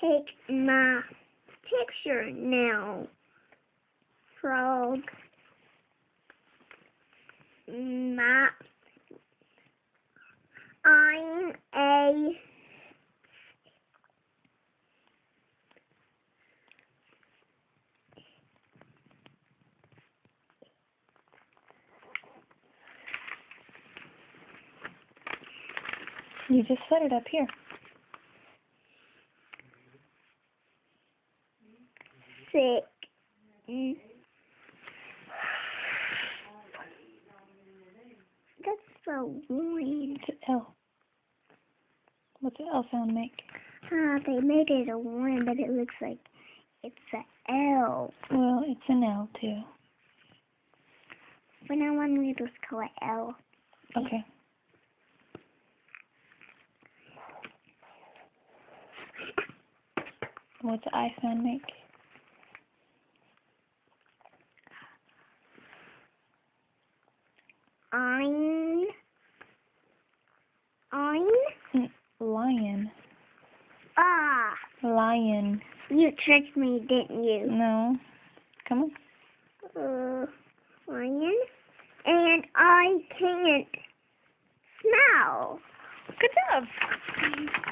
take my picture now, frog. I'm a You just set it up here. sick. That's so weird. It's an L. What's the L sound make? They made it a 1, but it looks like it's a L. Well, it's an L too. But I want me to just call it L. Okay. What's the I sound make? Lion. Ah, Lion. you tricked me, didn't you? No. Come on. Lion. And I can't smell. Good job.